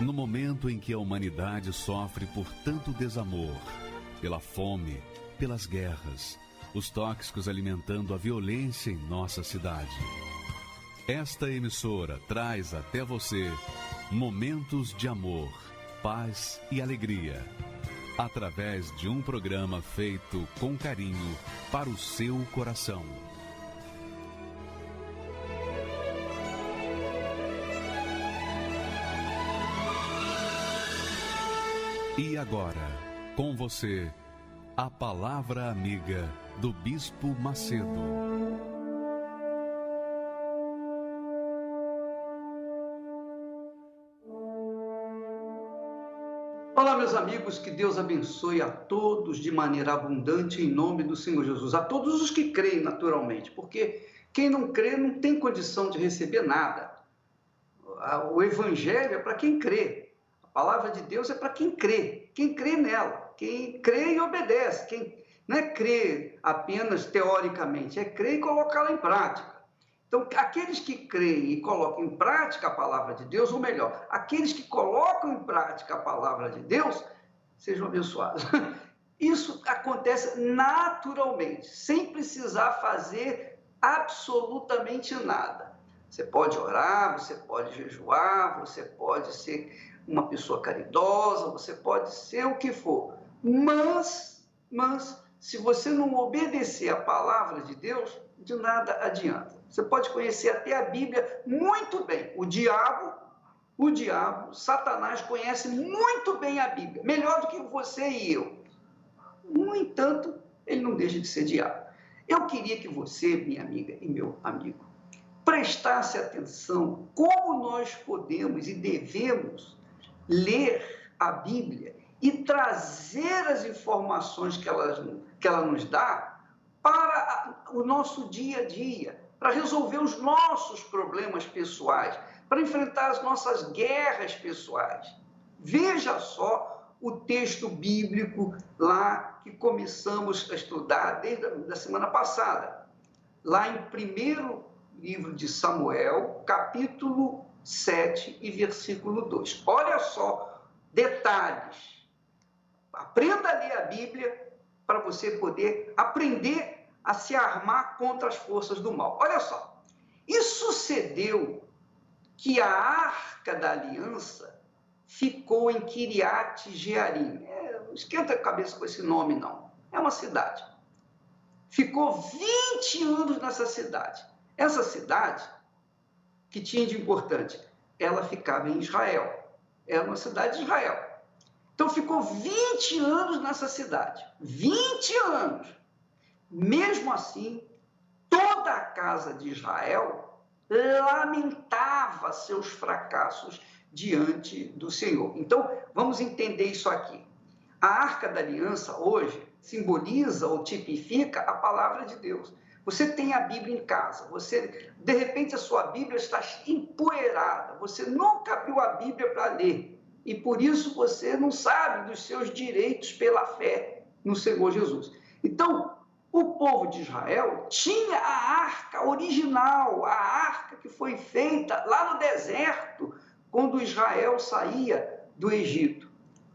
No momento em que a humanidade sofre por tanto desamor, pela fome, pelas guerras, os tóxicos alimentando a violência em nossa cidade. Esta emissora traz até você momentos de amor, paz e alegria, através de um programa feito com carinho para o seu coração. E agora, com você, a Palavra Amiga do Bispo Macedo. Olá, meus amigos, que Deus abençoe a todos de maneira abundante em nome do Senhor Jesus. A todos os que creem naturalmente, porque quem não crê não tem condição de receber nada. O Evangelho é para quem crê. A palavra de Deus é para quem crê nela, quem crê e obedece, quem não é crê apenas teoricamente, é crer e colocá-la em prática. Então, aqueles que creem e colocam em prática a palavra de Deus, ou melhor, aqueles que colocam em prática a palavra de Deus, sejam abençoados. Isso acontece naturalmente, sem precisar fazer absolutamente nada. Você pode orar, você pode jejuar, você pode ser uma pessoa caridosa, você pode ser o que for. Mas, se você não obedecer a palavra de Deus, de nada adianta. Você pode conhecer até a Bíblia muito bem. O diabo, Satanás conhece muito bem a Bíblia, melhor do que você e eu. No entanto, ele não deixa de ser diabo. Eu queria que você, minha amiga e meu amigo, prestasse atenção como nós podemos e devemos ler a Bíblia e trazer as informações que ela nos dá para o nosso dia a dia, para resolver os nossos problemas pessoais, para enfrentar as nossas guerras pessoais. Veja só o texto bíblico lá que começamos a estudar desde a semana passada, lá em 1º livro de Samuel, capítulo 7 e versículo 2. Olha só, detalhes. Aprenda a ler a Bíblia para você poder aprender a se armar contra as forças do mal. Olha só, e sucedeu que a Arca da Aliança ficou em Kiriat Jearim. Não esquenta a cabeça com esse nome, não. É uma cidade. Ficou 20 anos nessa cidade. Essa cidade, que tinha de importante? Ela ficava em Israel. Era uma cidade de Israel. Então, ficou 20 anos nessa cidade. 20 anos. Mesmo assim, toda a casa de Israel lamentava seus fracassos diante do Senhor. Então, vamos entender isso aqui. A Arca da Aliança, hoje, simboliza ou tipifica a palavra de Deus. Você tem a Bíblia em casa, de repente a sua Bíblia está empoeirada, você nunca abriu a Bíblia para ler, e por isso você não sabe dos seus direitos pela fé no Senhor Jesus. Então, o povo de Israel tinha a arca original, a arca que foi feita lá no deserto, quando Israel saía do Egito.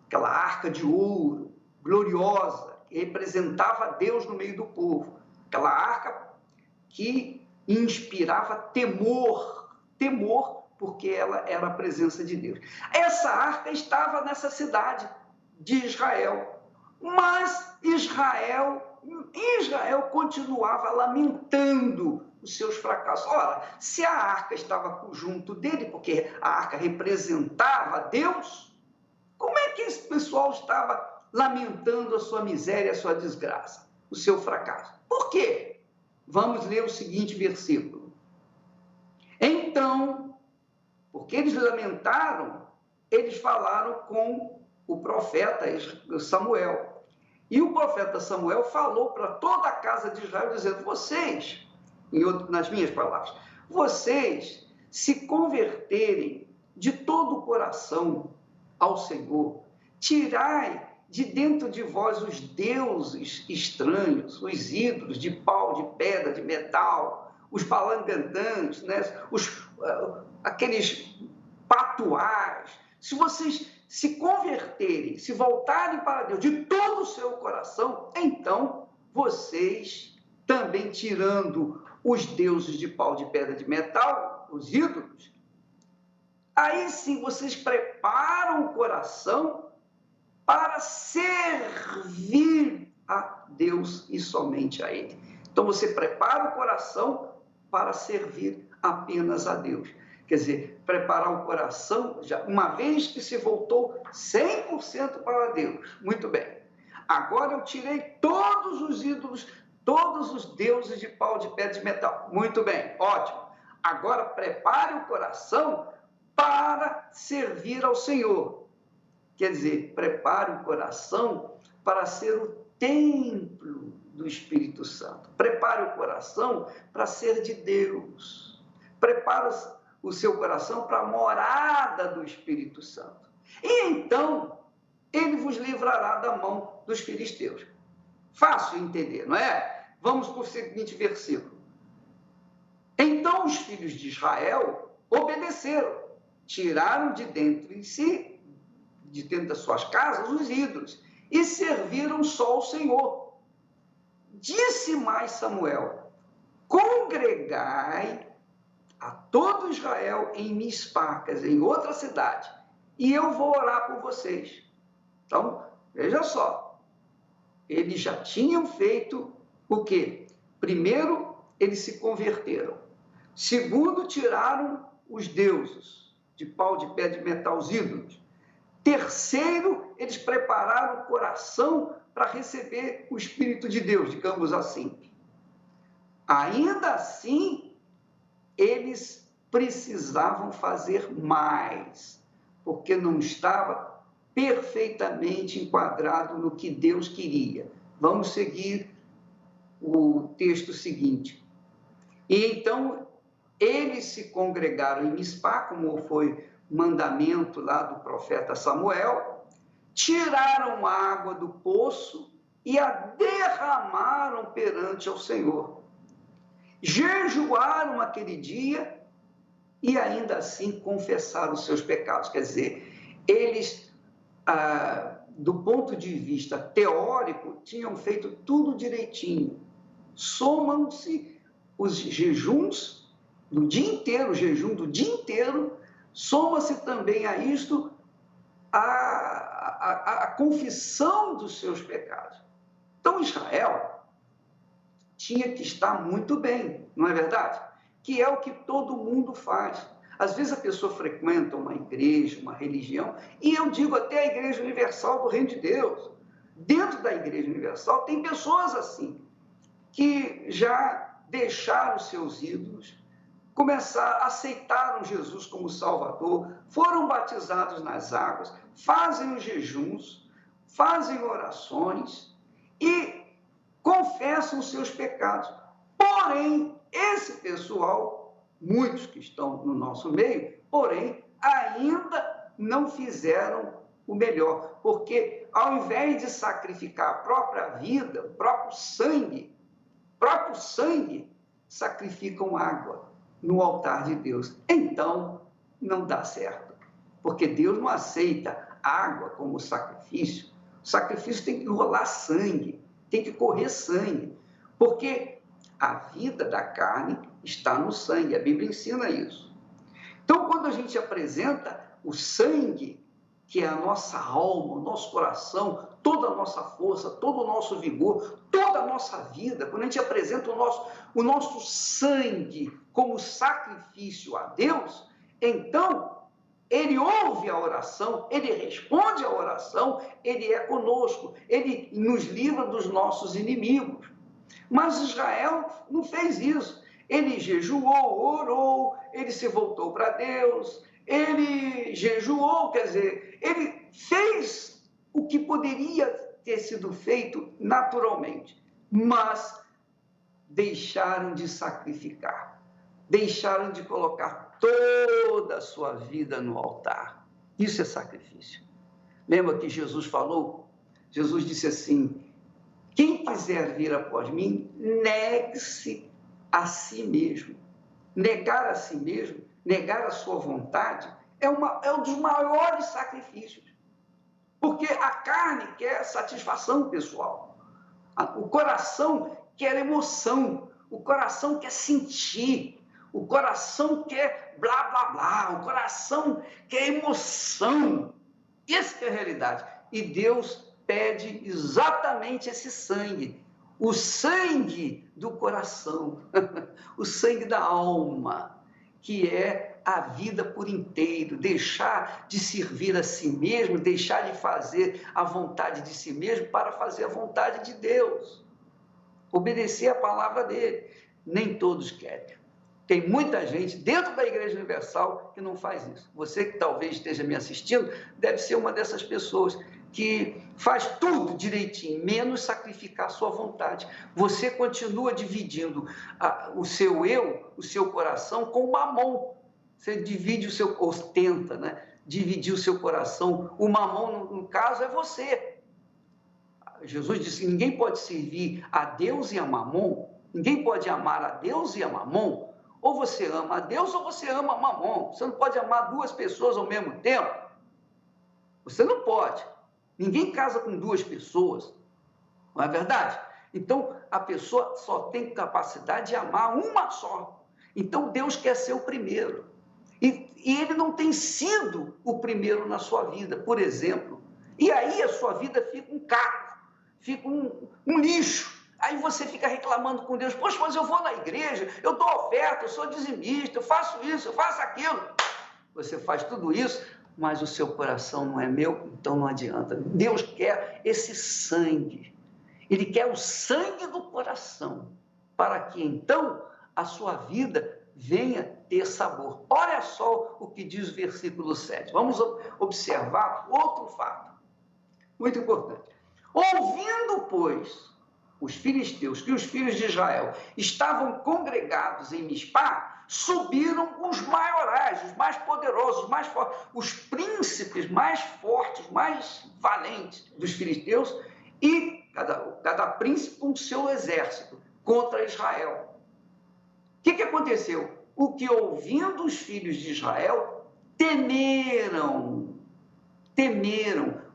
Aquela arca de ouro, gloriosa, que representava Deus no meio do povo. Aquela arca que inspirava temor, porque ela era a presença de Deus. Essa arca estava nessa cidade de Israel, mas Israel continuava lamentando os seus fracassos. Ora, se a arca estava junto dele, porque a arca representava Deus, como é que esse pessoal estava lamentando a sua miséria, a sua desgraça, o seu fracasso? Por quê? Vamos ler o seguinte versículo. Então, porque eles lamentaram, eles falaram com o profeta Samuel. E o profeta Samuel falou para toda a casa de Israel, dizendo: vocês, nas minhas palavras, vocês se converterem de todo o coração ao Senhor, tirai de dentro de vós os deuses estranhos, os ídolos de pau, de pedra, de metal, os palangandãs, né? Aqueles patuás, se vocês se converterem, se voltarem para Deus de todo o seu coração, então vocês, também tirando os deuses de pau, de pedra, de metal, os ídolos, aí sim vocês preparam o coração para servir a Deus e somente a Ele. Então você prepara o coração para servir apenas a Deus. Quer dizer, preparar o coração, já uma vez que se voltou 100% para Deus. Muito bem. Agora eu tirei todos os ídolos, todos os deuses de pau, de pedra, de metal. Muito bem, ótimo. Agora prepare o coração para servir ao Senhor. Quer dizer, prepare o coração para ser o templo do Espírito Santo. Prepare o coração para ser de Deus. Prepare o seu coração para a morada do Espírito Santo. E então, ele vos livrará da mão dos filisteus. Fácil entender, não é? Vamos para o seguinte versículo. Então os filhos de Israel obedeceram, tiraram de dentro de si, de dentro das suas casas, os ídolos, e serviram só ao Senhor. Disse mais Samuel: congregai a todo Israel em Mispa, quer dizer, em outra cidade, e eu vou orar por vocês. Então, veja só, eles já tinham feito o quê? Primeiro, eles se converteram. Segundo, tiraram os deuses de pau, de pedra, de metal, os ídolos. Terceiro, eles prepararam o coração para receber o Espírito de Deus, digamos assim. Ainda assim, eles precisavam fazer mais, porque não estava perfeitamente enquadrado no que Deus queria. Vamos seguir o texto seguinte. E então, eles se congregaram em Mispa, como foi mandamento lá do profeta Samuel, tiraram água do poço e a derramaram perante ao Senhor. Jejuaram aquele dia e ainda assim confessaram os seus pecados. Quer dizer, eles, do ponto de vista teórico, tinham feito tudo direitinho. Somam-se os jejuns do dia inteiro, o jejum do dia inteiro, soma-se também a isto a confissão dos seus pecados. Então, Israel tinha que estar muito bem, não é verdade? Que é o que todo mundo faz. Às vezes a pessoa frequenta uma igreja, uma religião, e eu digo até a Igreja Universal do Reino de Deus. Dentro da Igreja Universal tem pessoas assim, que já deixaram seus ídolos, aceitaram Jesus como Salvador, foram batizados nas águas, fazem os jejuns, fazem orações e confessam os seus pecados. Porém, esse pessoal, muitos que estão no nosso meio, porém, ainda não fizeram o melhor, porque ao invés de sacrificar a própria vida, o próprio sangue, sacrificam água no altar de Deus. Então, não dá certo, porque Deus não aceita água como sacrifício. O sacrifício tem que rolar sangue, tem que correr sangue, porque a vida da carne está no sangue, a Bíblia ensina isso. Então, quando a gente apresenta o sangue, que é a nossa alma, o nosso coração, toda a nossa força, todo o nosso vigor, toda a nossa vida, quando a gente apresenta o nosso sangue como sacrifício a Deus, então Ele ouve a oração, Ele responde à oração, Ele é conosco, Ele nos livra dos nossos inimigos. Mas Israel não fez isso. Ele jejuou, orou, ele se voltou para Deus, ele jejuou, quer dizer, ele fez o que poderia ter sido feito naturalmente, mas deixaram de sacrificar, deixaram de colocar toda a sua vida no altar. Isso é sacrifício. Lembra que Jesus falou? Jesus disse assim: quem quiser vir após mim, negue-se a si mesmo. Negar a si mesmo, negar a sua vontade, é um dos maiores sacrifícios. Porque a carne quer satisfação pessoal. O coração quer emoção. O coração quer sentir. O coração quer blá, blá, blá. O coração quer emoção. Essa é a realidade. E Deus pede exatamente esse sangue. O sangue do coração. O sangue da alma, que é a vida por inteiro, deixar de servir a si mesmo, deixar de fazer a vontade de si mesmo para fazer a vontade de Deus, obedecer a palavra dele. Nem todos querem. Tem muita gente dentro da Igreja Universal que não faz isso. Você que talvez esteja me assistindo, deve ser uma dessas pessoas que faz tudo direitinho, menos sacrificar a sua vontade. Você continua dividindo o seu eu, o seu coração com o mamon. Você divide o seu, ou tenta, né? Dividir o seu coração. O mamon, no caso, é você. Jesus disse que ninguém pode servir a Deus e a mamon, ninguém pode amar a Deus e a mamon. Ou você ama a Deus ou você ama a mamon. Você não pode amar duas pessoas ao mesmo tempo. Você não pode. Ninguém casa com duas pessoas, não é verdade? Então, a pessoa só tem capacidade de amar uma só. Então, Deus quer ser o primeiro. E Ele não tem sido o primeiro na sua vida, por exemplo. E aí a sua vida fica um caco, fica um lixo. Aí você fica reclamando com Deus. Poxa, mas eu vou na igreja, eu dou oferta, eu sou dizimista, eu faço isso, eu faço aquilo. Você faz tudo isso, mas o seu coração não é meu, então não adianta. Deus quer esse sangue. Ele quer o sangue do coração, para que então a sua vida venha ter sabor. Olha só o que diz o versículo 7. Vamos observar outro fato, muito importante. Ouvindo, pois, os filisteus que os filhos de Israel estavam congregados em Mispá, subiram os maiorais, os mais poderosos, os mais fortes, os príncipes mais fortes, mais valentes dos filisteus, e cada príncipe com o seu exército contra Israel. O que aconteceu? O que, ouvindo os filhos de Israel, temeram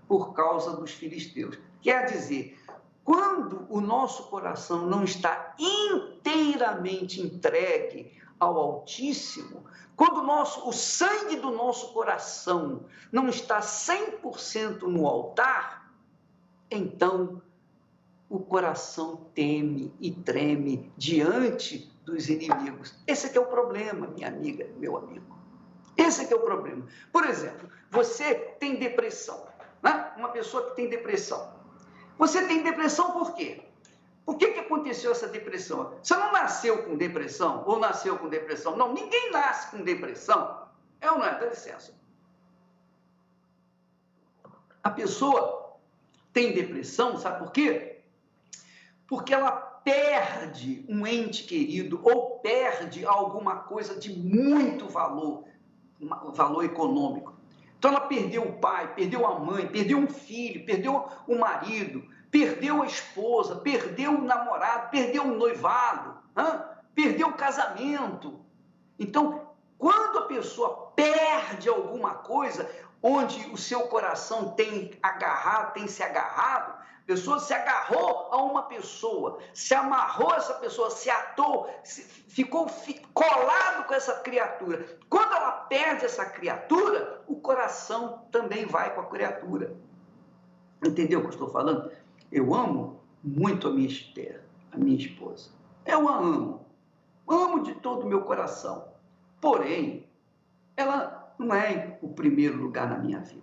por causa dos filisteus. Quer dizer, quando o nosso coração não está inteiramente entregue ao Altíssimo, quando o sangue do nosso coração não está 100% no altar, então o coração teme e treme diante dos inimigos. Esse é que é o problema, minha amiga, meu amigo. Esse é que é o problema. Por exemplo, você tem depressão, né? Uma pessoa que tem depressão. Você tem depressão por quê? Por que aconteceu essa depressão? Você não nasceu com depressão ou nasceu com depressão? Não, ninguém nasce com depressão. É ou não é? Dá licença. A pessoa tem depressão, sabe por quê? Porque ela perde um ente querido ou perde alguma coisa de muito valor econômico. Então ela perdeu o pai, perdeu a mãe, perdeu um filho, perdeu o marido, perdeu a esposa, perdeu o namorado, perdeu o noivado, perdeu o casamento. Então, quando a pessoa perde alguma coisa, onde o seu coração tem se agarrado, a pessoa se agarrou a uma pessoa, se amarrou a essa pessoa, se atou, ficou colado com essa criatura. Quando ela perde essa criatura, o coração também vai com a criatura. Entendeu o que eu estou falando? Eu amo muito a minha Esther, a minha esposa. Eu a amo de todo o meu coração. Porém, ela não é o primeiro lugar na minha vida.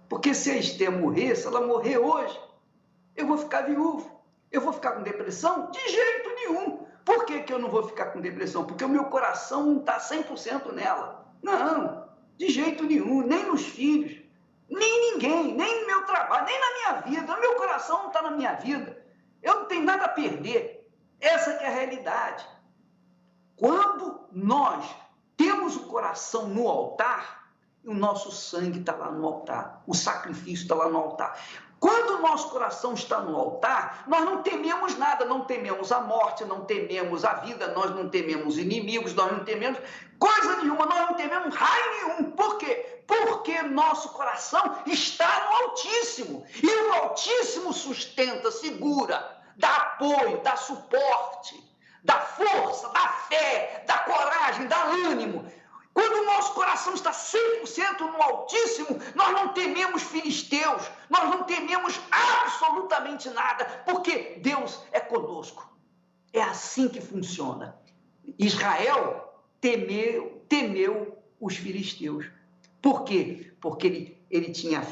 Porque se a Esther morrer, se ela morrer hoje, eu vou ficar viúvo. Eu vou ficar com depressão? De jeito nenhum. Por que eu não vou ficar com depressão? Porque o meu coração não está 100% nela. Não, de jeito nenhum. Nem nos filhos, nem ninguém, nem no meu trabalho, nem na minha vida. O meu coração não está na minha vida. Eu não tenho nada a perder. Essa que é a realidade. Quando nós temos o coração no altar, o nosso sangue está lá no altar, o sacrifício está lá no altar. Quando o nosso coração está no altar, nós não tememos nada, não tememos a morte, não tememos a vida, nós não tememos inimigos, nós não tememos coisa nenhuma, nós não tememos raio nenhum. Por quê? Porque nosso coração está no Altíssimo. E o Altíssimo sustenta, segura, dá apoio, dá suporte, dá força, dá fé, dá coragem, dá ânimo. Quando o nosso coração está 100% no Altíssimo, nós não tememos filisteus, nós não tememos absolutamente nada, porque Deus é conosco. É assim que funciona. Israel temeu os filisteus. Por quê? Porque ele tinha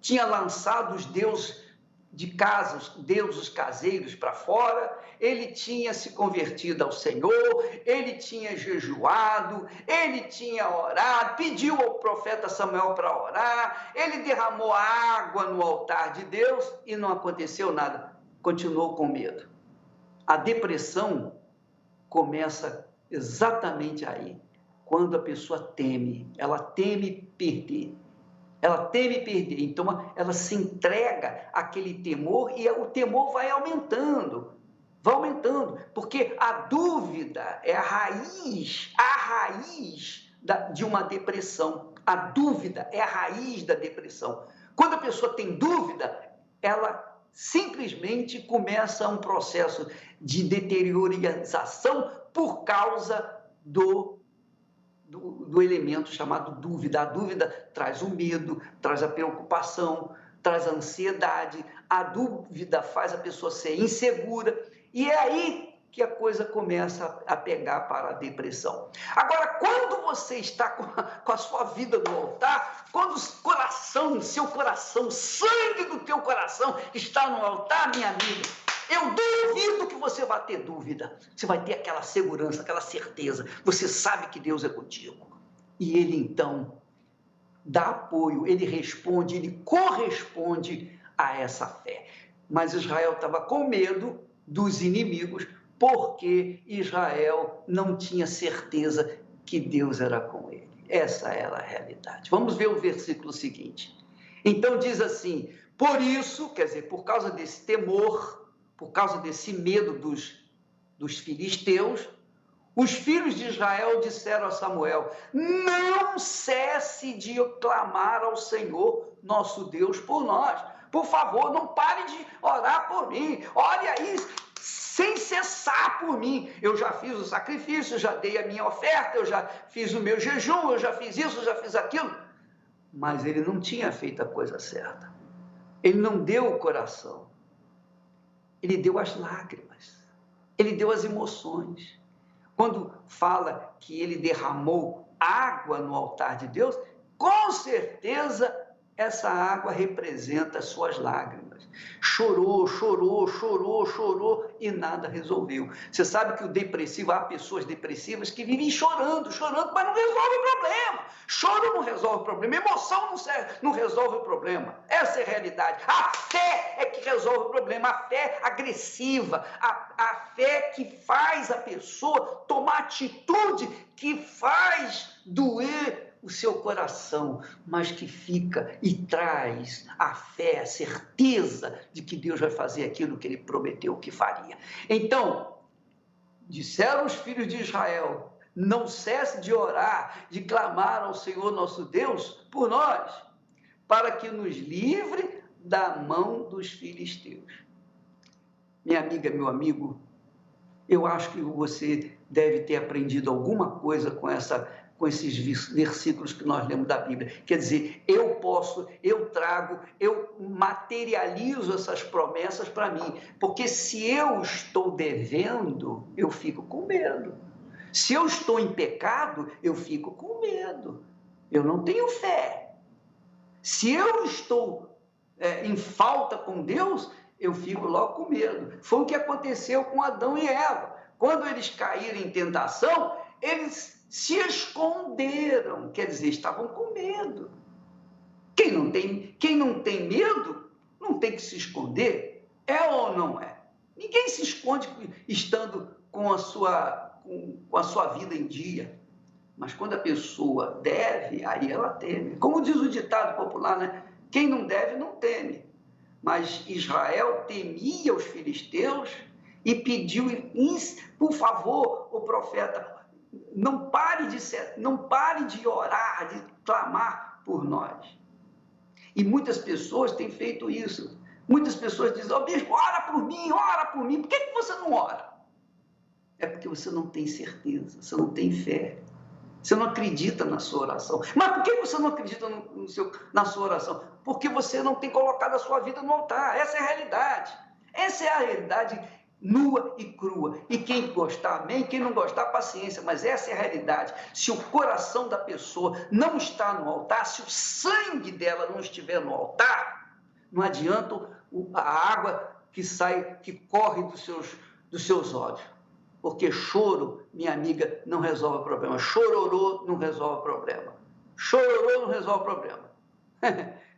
tinha lançado os deuses de casas, deuses caseiros para fora, ele tinha se convertido ao Senhor, ele tinha jejuado, ele tinha orado, pediu ao profeta Samuel para orar, ele derramou água no altar de Deus e não aconteceu nada, continuou com medo. A depressão começa exatamente aí, quando a pessoa teme, ela teme perder. Ela teme perder, então ela se entrega àquele temor e o temor vai aumentando, porque a dúvida é a raiz de uma depressão. A dúvida é a raiz da depressão. Quando a pessoa tem dúvida, ela simplesmente começa um processo de deteriorização por causa do elemento chamado dúvida. A dúvida traz o medo, traz a preocupação, traz a ansiedade. A dúvida faz a pessoa ser insegura. E é aí que a coisa começa a pegar para a depressão. Agora, quando você está com a sua vida no altar, quando o seu coração, o sangue do teu coração está no altar, minha amiga, eu duvido que você vai ter dúvida. Você vai ter aquela segurança, aquela certeza. Você sabe que Deus é contigo. E Ele, então, dá apoio, Ele responde, Ele corresponde a essa fé. Mas Israel estava com medo dos inimigos, porque Israel não tinha certeza que Deus era com ele. Essa era a realidade. Vamos ver o versículo seguinte. Então diz assim: por isso, quer dizer, por causa desse temor, por causa desse medo dos filisteus, os filhos de Israel disseram a Samuel: não cesse de clamar ao Senhor, nosso Deus, por nós. Por favor, não pare de orar por mim. Ore aí, sem cessar por mim. Eu já fiz o sacrifício, eu já dei a minha oferta, eu já fiz o meu jejum, eu já fiz isso, eu já fiz aquilo. Mas ele não tinha feito a coisa certa. Ele não deu o coração. Ele deu as lágrimas. Ele deu as emoções. Quando fala que ele derramou água no altar de Deus, com certeza essa água representa as suas lágrimas. Chorou, chorou, chorou, chorou e nada resolveu. Você sabe que o depressivo, há pessoas depressivas que vivem chorando, mas não resolve o problema. Choro não resolve o problema, emoção não resolve o problema. Essa é a realidade. A fé é que resolve o problema, a fé agressiva, a fé que faz a pessoa tomar atitude, que faz doer o seu coração, mas que fica e traz a fé, a certeza de que Deus vai fazer aquilo que ele prometeu que faria. Então, disseram os filhos de Israel: não cesse de orar, de clamar ao Senhor nosso Deus por nós, para que nos livre da mão dos filisteus. Minha amiga, meu amigo, eu acho que você deve ter aprendido alguma coisa com esses versículos que nós lemos da Bíblia. Quer dizer, eu trago, eu materializo essas promessas para mim, porque se eu estou devendo, eu fico com medo. Se eu estou em pecado, eu fico com medo. Eu não tenho fé. Se eu estou em falta com Deus, eu fico logo com medo. Foi o que aconteceu com Adão e Eva. Quando eles caíram em tentação, eles se esconderam, quer dizer, estavam com medo. Quem não tem medo, não tem que se esconder. É ou não é? Ninguém se esconde estando com a sua vida em dia. Mas quando a pessoa deve, aí ela teme. Como diz o ditado popular, né? Quem não deve, não teme. Mas Israel temia os filisteus e pediu, por favor, o profeta, não pare de orar, de clamar por nós. E muitas pessoas têm feito isso. Muitas pessoas dizem, bispo, ora por mim, ora por mim. Por que você não ora? É porque você não tem certeza, você não tem fé. Você não acredita na sua oração. Mas por que você não acredita na sua oração? Porque você não tem colocado a sua vida no altar. Essa é a realidade. Essa é a realidade nua e crua. E quem gostar, amém. Quem não gostar, paciência. Mas essa é a realidade. Se o coração da pessoa não está no altar, se o sangue dela não estiver no altar, não adianta a água que corre dos seus olhos. Porque choro, minha amiga, não resolve o problema. Chororô não resolve o problema. Chororô não resolve o problema.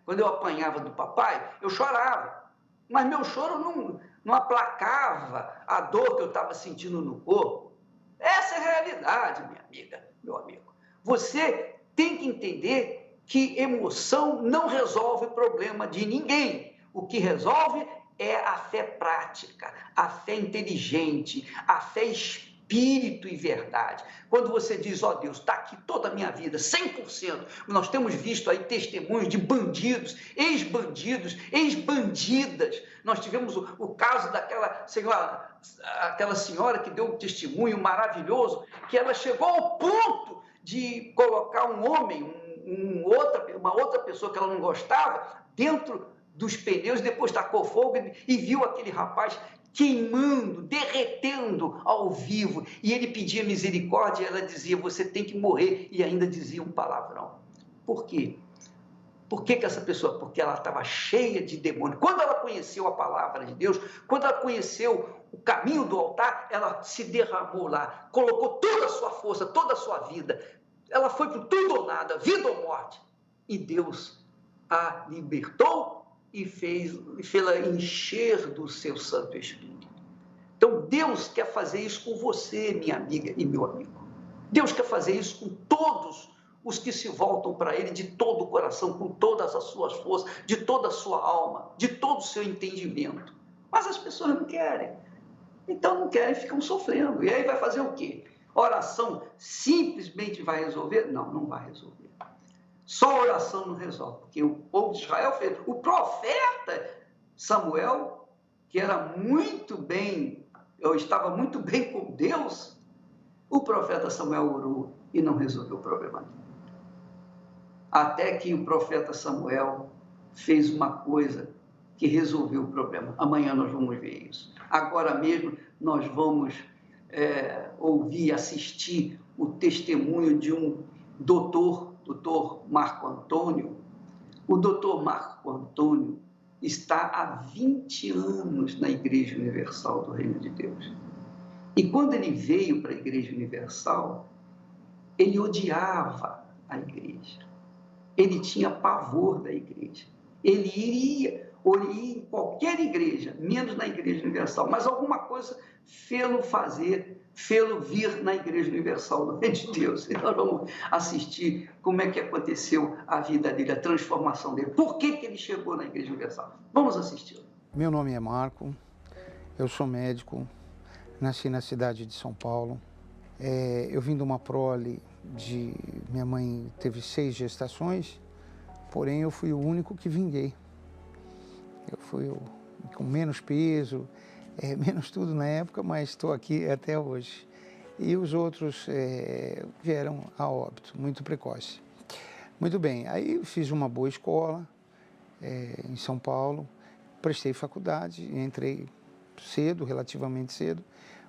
Quando eu apanhava do papai, eu chorava. Mas meu choro não aplacava a dor que eu estava sentindo no corpo. Essa é a realidade, minha amiga, meu amigo. Você tem que entender que emoção não resolve o problema de ninguém. O que resolve é a fé prática, a fé inteligente, a fé espírito e verdade. Quando você diz, Deus, está aqui toda a minha vida, 100%. Nós temos visto aí testemunhos de bandidos, ex-bandidas. Nós tivemos o caso daquela senhora que deu um testemunho maravilhoso, que ela chegou ao ponto de colocar um homem, uma outra pessoa que ela não gostava, dentro dos pneus, depois tacou fogo e viu aquele rapaz queimando, derretendo ao vivo, e ele pedia misericórdia, e ela dizia, você tem que morrer, e ainda dizia um palavrão. Por quê? Por que essa pessoa? Porque ela estava cheia de demônio. Quando ela conheceu a palavra de Deus, quando ela conheceu o caminho do altar, ela se derramou lá, colocou toda a sua força, toda a sua vida, ela foi para tudo ou nada, vida ou morte, e Deus a libertou e fez-la encher do seu Santo Espírito. Então, Deus quer fazer isso com você, minha amiga e meu amigo. Deus quer fazer isso com todos os que se voltam para Ele de todo o coração, com todas as suas forças, de toda a sua alma, de todo o seu entendimento. Mas as pessoas não querem. Então, não querem, ficam sofrendo. E aí vai fazer o quê? Oração simplesmente vai resolver? Não, não vai resolver. Só a oração não resolve, porque o povo de Israel fez. O profeta Samuel, que era muito bem, eu estava muito bem com Deus, o profeta Samuel orou e não resolveu o problema dele. Até que o profeta Samuel fez uma coisa que resolveu o problema. Amanhã nós vamos ver isso. Agora mesmo nós vamos ouvir, assistir o testemunho de um doutor Marco Antônio. O doutor Marco Antônio está há 20 anos na Igreja Universal do Reino de Deus. E quando ele veio para a Igreja Universal, ele odiava a igreja. Ele tinha pavor da igreja. Ele iria em qualquer igreja, menos na Igreja Universal, mas alguma coisa fê-lo vir na Igreja Universal do Reino de Deus. E nós vamos assistir como é que aconteceu a vida dele, a transformação dele. Por que ele chegou na Igreja Universal? Vamos assistir. Meu nome é Marco, eu sou médico, nasci na cidade de São Paulo. Eu vim de uma prole minha mãe teve 6 gestações, porém eu fui o único que vinguei. Eu fui com menos peso, menos tudo na época, mas estou aqui até hoje. E os outros vieram a óbito, muito precoce. Muito bem, aí fiz uma boa escola em São Paulo, prestei faculdade, entrei cedo, relativamente cedo,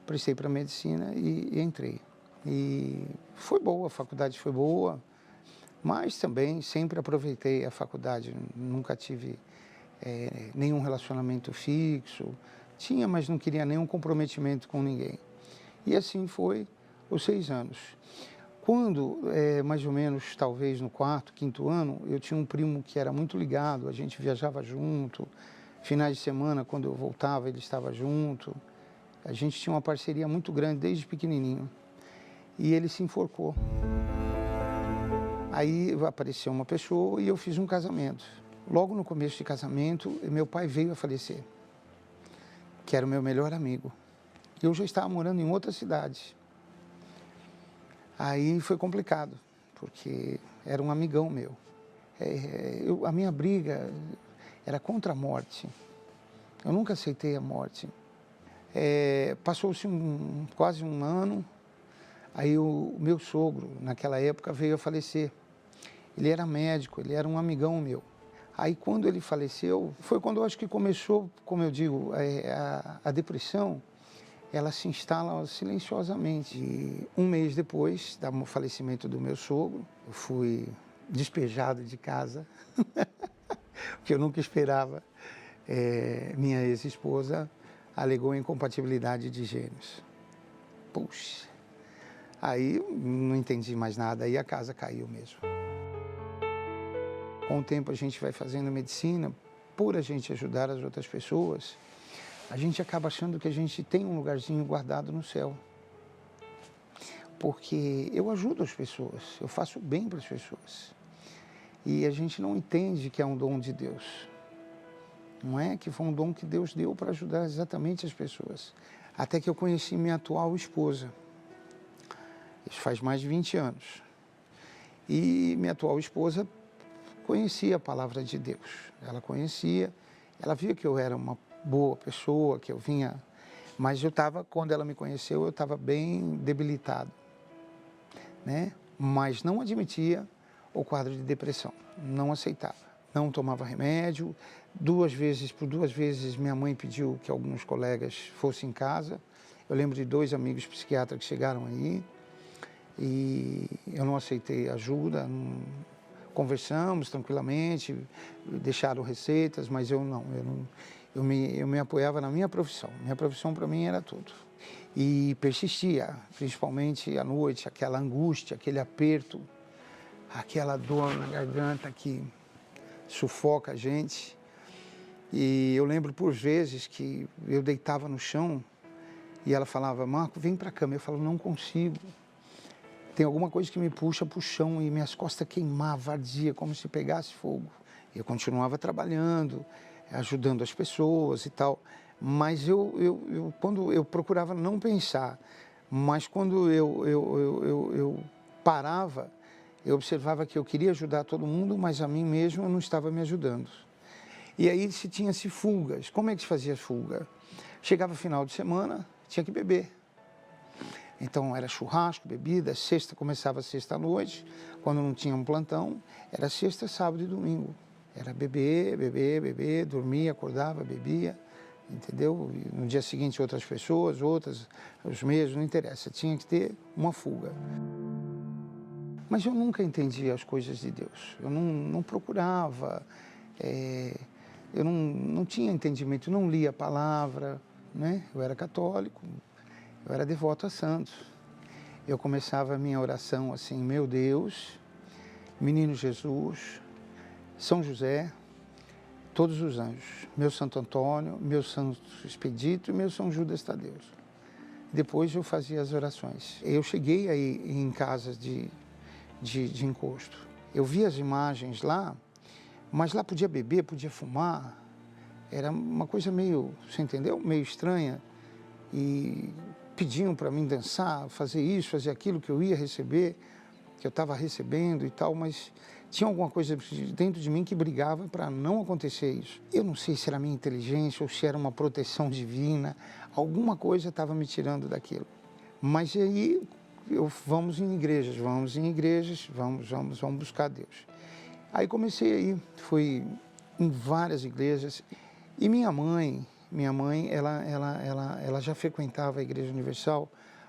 prestei para medicina e entrei. E foi boa, a faculdade foi boa, mas também sempre aproveitei a faculdade, nunca tive nenhum relacionamento fixo, tinha, mas não queria nenhum comprometimento com ninguém. E assim foi os 6 anos. Quando, mais ou menos, talvez no 4º, 5º ano, eu tinha um primo que era muito ligado, a gente viajava junto, finais de semana, quando eu voltava, ele estava junto. A gente tinha uma parceria muito grande desde pequenininho. E ele se enforcou. Aí apareceu uma pessoa e eu fiz um casamento. Logo no começo de casamento, meu pai veio a falecer, que era o meu melhor amigo. Eu já estava morando em outra cidade. Aí foi complicado, porque era um amigão meu. A minha briga era contra a morte. Eu nunca aceitei a morte. Passou-se quase um ano, aí o meu sogro, naquela época, veio a falecer. Ele era médico, ele era um amigão meu. Aí quando ele faleceu, foi quando eu acho que começou, como eu digo, a depressão, ela se instala silenciosamente. E um mês depois do falecimento do meu sogro, eu fui despejado de casa, porque eu nunca esperava. Minha ex-esposa alegou incompatibilidade de gênios. Puxa, aí não entendi mais nada, aí a casa caiu mesmo. Com o tempo a gente vai fazendo medicina, por a gente ajudar as outras pessoas, a gente acaba achando que a gente tem um lugarzinho guardado no céu. Porque eu ajudo as pessoas, eu faço bem para as pessoas. E a gente não entende que é um dom de Deus. Não é que foi um dom que Deus deu para ajudar exatamente as pessoas. Até que eu conheci minha atual esposa. Isso faz mais de 20 anos. E minha atual esposa conhecia a palavra de Deus. Ela conhecia, ela via que eu era uma boa pessoa, que eu vinha... Mas quando ela me conheceu, eu estava bem debilitado, né? Mas não admitia o quadro de depressão, não aceitava. Não tomava remédio. Por duas vezes minha mãe pediu que alguns colegas fossem em casa. Eu lembro de 2 amigos psiquiatras que chegaram aí e eu não aceitei ajuda. Conversamos tranquilamente, deixaram receitas, mas eu me apoiava na minha profissão. Minha profissão para mim era tudo. E persistia, principalmente à noite, aquela angústia, aquele aperto, aquela dor na garganta que sufoca a gente. E eu lembro por vezes que eu deitava no chão e ela falava, Marco, vem para a cama. Eu falava, não consigo. Tem alguma coisa que me puxa para o chão e minhas costas queimavam, ardia, como se pegasse fogo. Eu continuava trabalhando, ajudando as pessoas e tal, mas quando eu procurava não pensar, mas quando eu parava, eu observava que eu queria ajudar todo mundo, mas a mim mesmo eu não estava me ajudando. E aí tinha-se fugas. Como é que se fazia fuga? Chegava final de semana, tinha que beber. Então era churrasco, bebida, começava sexta à noite, quando não tinha um plantão, era sexta, sábado e domingo. Era beber, dormia, acordava, bebia, entendeu? E no dia seguinte outras pessoas, os mesmos, não interessa, tinha que ter uma fuga. Mas eu nunca entendia as coisas de Deus, eu não procurava, eu não tinha entendimento, eu não lia a palavra, né? Eu era católico. Eu era devoto a santos. Eu começava a minha oração assim, meu Deus, menino Jesus, São José, todos os anjos, meu Santo Antônio, meu Santo Expedito e meu São Judas Tadeu. Depois eu fazia as orações. Eu cheguei aí em casas de encosto. Eu vi as imagens lá, mas lá podia beber, podia fumar. Era uma coisa meio, você entendeu? Meio estranha. E pediam para mim dançar, fazer isso, fazer aquilo que eu ia receber, que eu estava recebendo e tal, mas tinha alguma coisa dentro de mim que brigava para não acontecer isso. Eu não sei se era a minha inteligência ou se era uma proteção divina, alguma coisa estava me tirando daquilo. Mas aí, vamos em igrejas, vamos buscar Deus. Aí comecei aí, fui em várias igrejas e minha mãe, ela já frequentava a Igreja Universal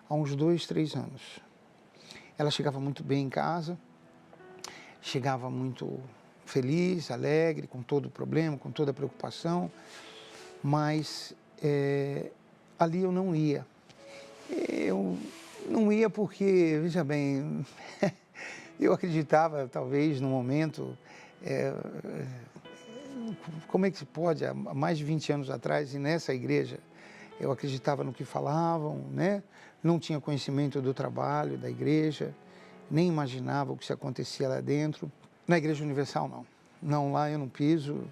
há uns 2, 3 anos. Ela chegava muito bem em casa, chegava muito feliz, alegre, com todo o problema, com toda a preocupação, mas ali eu não ia. Eu não ia porque, veja bem, eu acreditava, talvez, no momento... como é que se pode, há mais de 20 anos atrás, e nessa igreja, eu acreditava no que falavam, né? Não tinha conhecimento do trabalho da igreja, nem imaginava o que se acontecia lá dentro. Na Igreja Universal, não. não, lá eu não piso,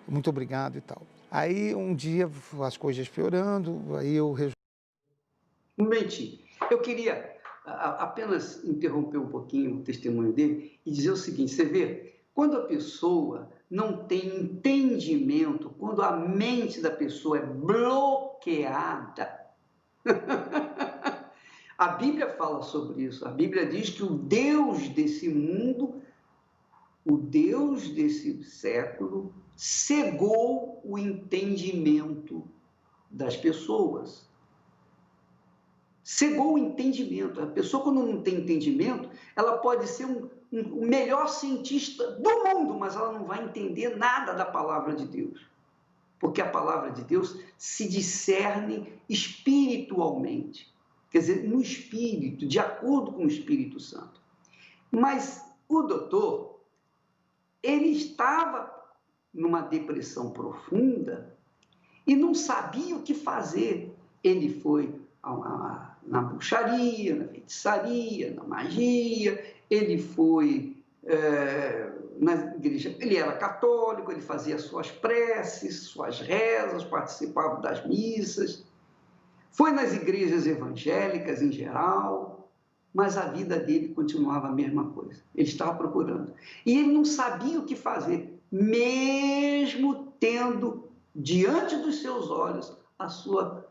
muito obrigado e tal. Aí um dia as coisas piorando, aí eu resolvi. Um momentinho. Eu queria apenas interromper um pouquinho o testemunho dele e dizer o seguinte: você vê, quando a pessoa não tem entendimento, quando a mente da pessoa é bloqueada, a Bíblia fala sobre isso. A Bíblia diz que o Deus desse mundo, o Deus desse século, cegou o entendimento das pessoas. Cegou o entendimento. A pessoa, quando não tem entendimento, ela pode ser o melhor cientista do mundo, mas ela não vai entender nada da palavra de Deus. Porque a palavra de Deus se discerne espiritualmente. Quer dizer, no espírito, de acordo com o Espírito Santo. Mas o doutor, ele estava numa depressão profunda e não sabia o que fazer. Ele foi na bruxaria, na feitiçaria, na magia, ele foi na igreja, ele era católico, ele fazia suas preces, suas rezas, participava das missas, foi nas igrejas evangélicas em geral, mas a vida dele continuava a mesma coisa. Ele estava procurando. E ele não sabia o que fazer, mesmo tendo diante dos seus olhos a sua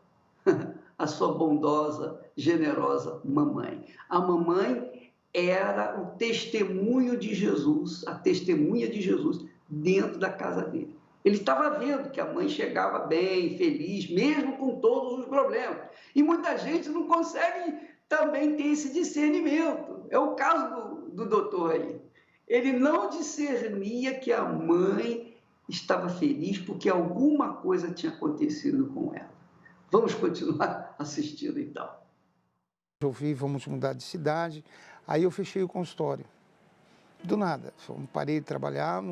bondosa, generosa mamãe. A mamãe era o testemunho de Jesus, a testemunha de Jesus dentro da casa dele. Ele estava vendo que a mãe chegava bem, feliz, mesmo com todos os problemas. E muita gente não consegue também ter esse discernimento. É o caso do doutor aí. Ele não discernia que a mãe estava feliz porque alguma coisa tinha acontecido com ela. Vamos continuar assistindo então. Resolvi, vamos mudar de cidade. Aí eu fechei o consultório. Do nada, parei de trabalhar,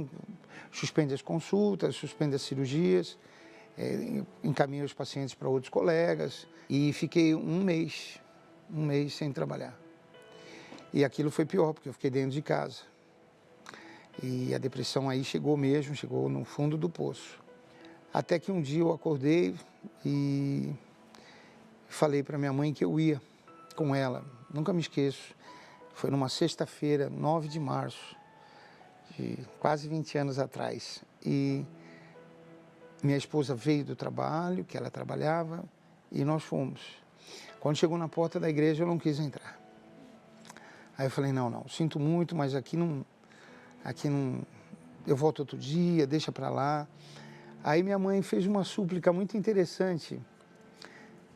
suspende as consultas, suspende as cirurgias, encaminho os pacientes para outros colegas e fiquei um mês sem trabalhar. E aquilo foi pior, porque eu fiquei dentro de casa. E a depressão aí chegou no fundo do poço. Até que um dia eu acordei e falei para minha mãe que eu ia com ela, nunca me esqueço. Foi numa sexta-feira, 9 de março, de quase 20 anos atrás. E minha esposa veio do trabalho, que ela trabalhava, e nós fomos. Quando chegou na porta da igreja, eu não quis entrar. Aí eu falei, não, sinto muito, mas aqui não, eu volto outro dia, deixa para lá. Aí minha mãe fez uma súplica muito interessante.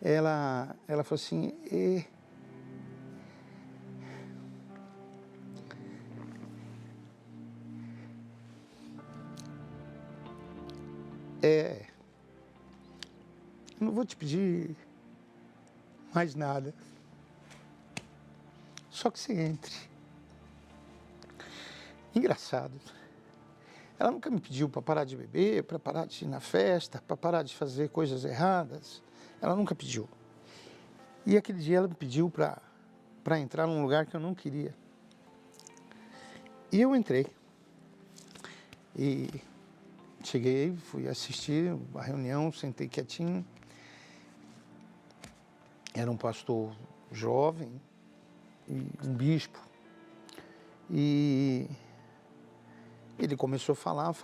Ela falou assim, eu não vou te pedir mais nada, só que você entre. Engraçado. Ela nunca me pediu para parar de beber, para parar de ir na festa, para parar de fazer coisas erradas. Ela nunca pediu. E aquele dia ela me pediu para entrar num lugar que eu não queria. E eu entrei. E cheguei, fui assistir a reunião, sentei quietinho. Era um pastor jovem, e um bispo. E ele começou a falar.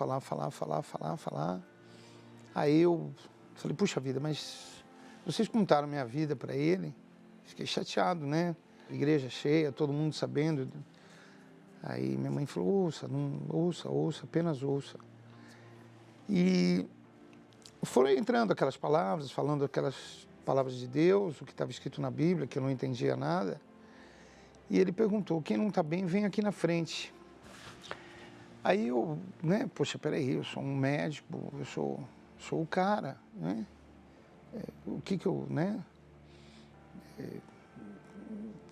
Aí eu falei, puxa vida, mas vocês contaram minha vida para ele? Fiquei chateado, né? Igreja cheia, todo mundo sabendo. Aí minha mãe falou, ouça, apenas ouça. E foram entrando aquelas palavras, falando aquelas palavras de Deus, o que estava escrito na Bíblia, que eu não entendia nada. E ele perguntou, quem não está bem, vem aqui na frente. Aí eu, poxa, peraí, eu sou um médico, eu sou o cara, né? O que eu,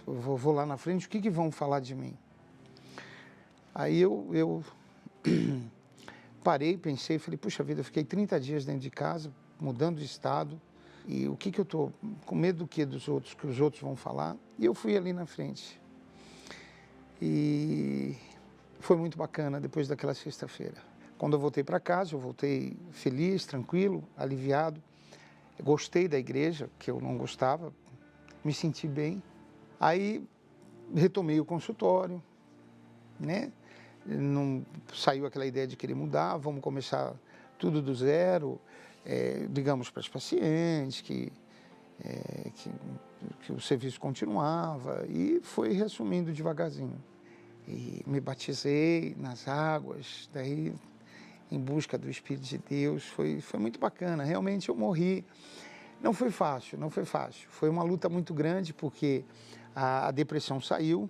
eu vou lá na frente, o que vão falar de mim? Aí eu parei, pensei, falei, puxa vida, eu fiquei 30 dias dentro de casa, mudando de estado, e o que eu estou com medo do que dos outros, que os outros vão falar? E eu fui ali na frente. E foi muito bacana depois daquela sexta-feira. Quando eu voltei para casa, eu voltei feliz, tranquilo, aliviado. Eu gostei da igreja, que eu não gostava, me senti bem. Aí retomei o consultório, né? Não saiu aquela ideia de querer mudar, vamos começar tudo do zero, digamos para os pacientes que o serviço continuava, e foi reassumindo devagarzinho. E me batizei nas águas, daí em busca do Espírito de Deus, foi muito bacana. Realmente eu morri, não foi fácil, foi uma luta muito grande, porque a depressão saiu.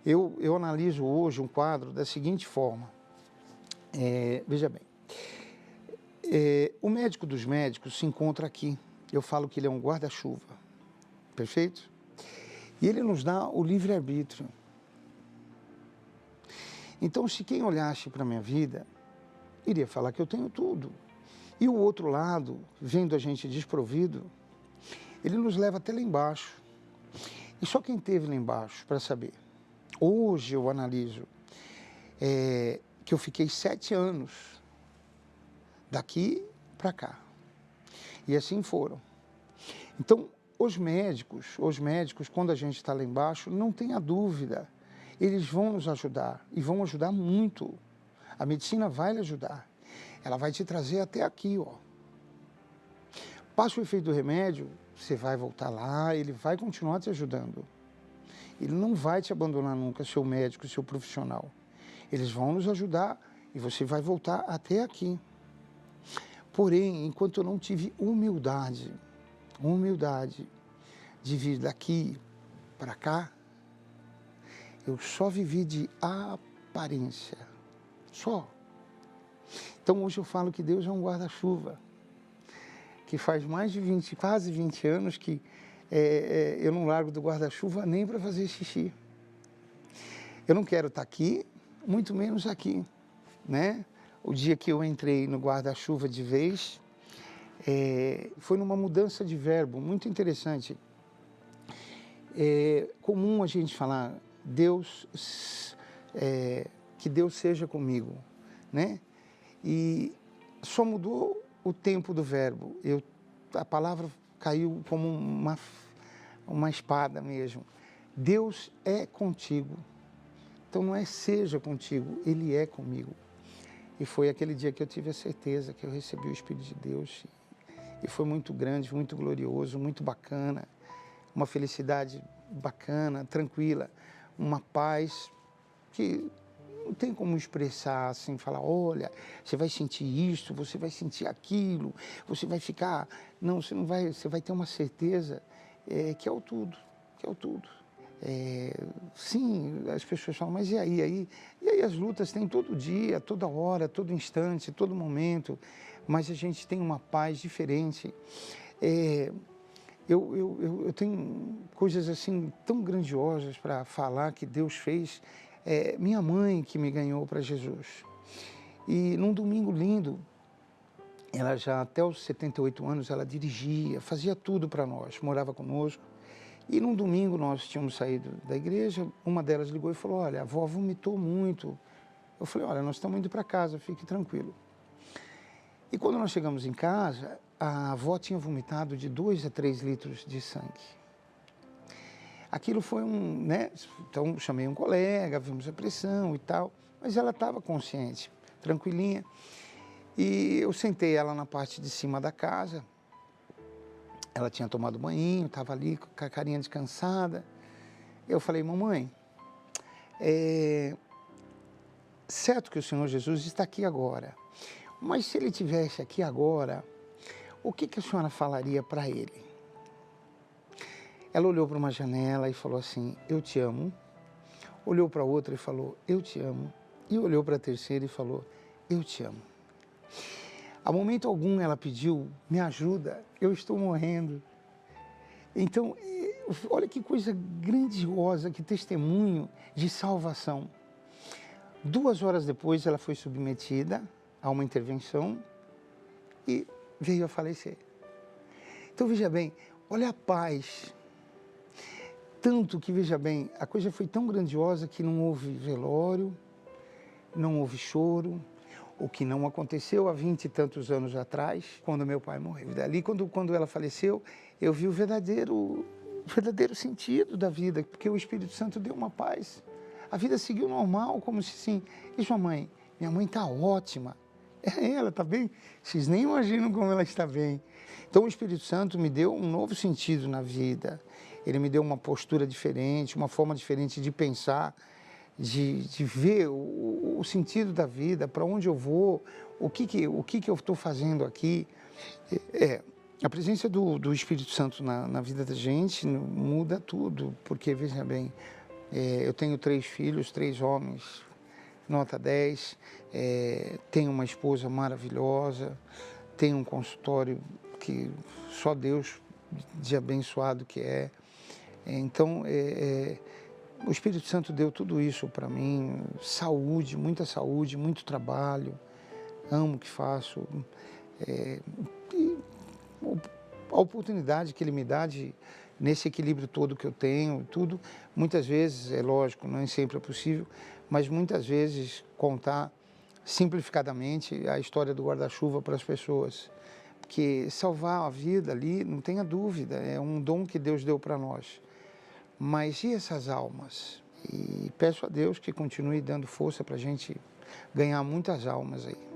Eu analiso hoje um quadro da seguinte forma, veja bem, o médico dos médicos se encontra aqui, eu falo que ele é um guarda-chuva, perfeito? E ele nos dá o livre-arbítrio. Então, se quem olhasse para a minha vida, iria falar que eu tenho tudo. E o outro lado, vendo a gente desprovido, ele nos leva até lá embaixo. E só quem esteve lá embaixo para saber. Hoje eu analiso que eu fiquei 7 anos daqui para cá. E assim foram. Então, os médicos, quando a gente está lá embaixo, não tenha dúvida, eles vão nos ajudar, e vão ajudar muito. A medicina vai lhe ajudar. Ela vai te trazer até aqui, ó. Passa o efeito do remédio, você vai voltar lá, ele vai continuar te ajudando. Ele não vai te abandonar nunca, seu médico, seu profissional. Eles vão nos ajudar e você vai voltar até aqui. Porém, enquanto eu não tive humildade de vir daqui para cá, eu só vivi de aparência, só. Então hoje eu falo que Deus é um guarda-chuva, que faz mais de quase 20 anos que eu não largo do guarda-chuva nem para fazer xixi. Eu não quero estar aqui, muito menos aqui, né? O dia que eu entrei no guarda-chuva de vez, foi numa mudança de verbo muito interessante. É comum a gente falar, que Deus seja comigo, né? E só mudou o tempo do verbo. A palavra caiu como uma espada mesmo. Deus é contigo. Então não é seja contigo, Ele é comigo. E foi aquele dia que eu tive a certeza que eu recebi o Espírito de Deus. E foi muito grande, muito glorioso, muito bacana. Uma felicidade bacana, tranquila. Uma paz que não tem como expressar assim, falar, olha, você vai sentir isso, você vai sentir aquilo, você vai ficar... Não, você não vai, você vai ter uma certeza que é o tudo, sim, as pessoas falam, mas e aí? E aí as lutas tem todo dia, toda hora, todo instante, todo momento, mas a gente tem uma paz diferente. Eu tenho coisas assim tão grandiosas para falar que Deus fez. Minha mãe que me ganhou para Jesus. E num domingo lindo, ela já até os 78 anos, ela dirigia, fazia tudo para nós, morava conosco. E num domingo nós tínhamos saído da igreja, uma delas ligou e falou, olha, a avó vomitou muito. Eu falei, olha, nós estamos indo para casa, fique tranquilo. E quando nós chegamos em casa, a avó tinha vomitado de 2 a 3 litros de sangue. Aquilo foi né? Então chamei um colega, vimos a pressão e tal, mas ela estava consciente, tranquilinha. E eu sentei ela na parte de cima da casa, ela tinha tomado banho, estava ali com a carinha descansada. Eu falei, mamãe, certo que o Senhor Jesus está aqui agora, mas se ele estivesse aqui agora, o que a senhora falaria para ele? Ela olhou para uma janela e falou assim, eu te amo. Olhou para outra e falou, eu te amo. E olhou para a terceira e falou, eu te amo. A momento algum ela pediu, me ajuda, eu estou morrendo. Então, olha que coisa grandiosa, que testemunho de salvação. 2 horas depois ela foi submetida a uma intervenção e veio a falecer. Então veja bem, olha a paz. Tanto que, veja bem, a coisa foi tão grandiosa que não houve velório, não houve choro. o que não aconteceu há 20 e tantos anos atrás, quando meu pai morreu. Dali, quando ela faleceu, eu vi o verdadeiro sentido da vida, porque o Espírito Santo deu uma paz. A vida seguiu normal, como se assim, e sua mãe? Minha mãe está ótima. Ela está bem? Vocês nem imaginam como ela está bem. Então o Espírito Santo me deu um novo sentido na vida. Ele me deu uma postura diferente, uma forma diferente de pensar, de ver o sentido da vida, para onde eu vou, o que eu estou fazendo aqui. A presença do Espírito Santo na vida da gente muda tudo, porque, veja bem, eu tenho 3 filhos, 3 homens, nota 10, tenho uma esposa maravilhosa, tenho um consultório que só Deus de abençoado que é. Então, o Espírito Santo deu tudo isso para mim, saúde, muito trabalho, amo o que faço. E a oportunidade que Ele me dá nesse equilíbrio todo que eu tenho, tudo, muitas vezes, é lógico, nem sempre é possível, mas muitas vezes contar simplificadamente a história do guarda-chuva para as pessoas. Porque salvar a vida ali, não tenha dúvida, é um dom que Deus deu para nós. Mas e essas almas? E peço a Deus que continue dando força para a gente ganhar muitas almas aí.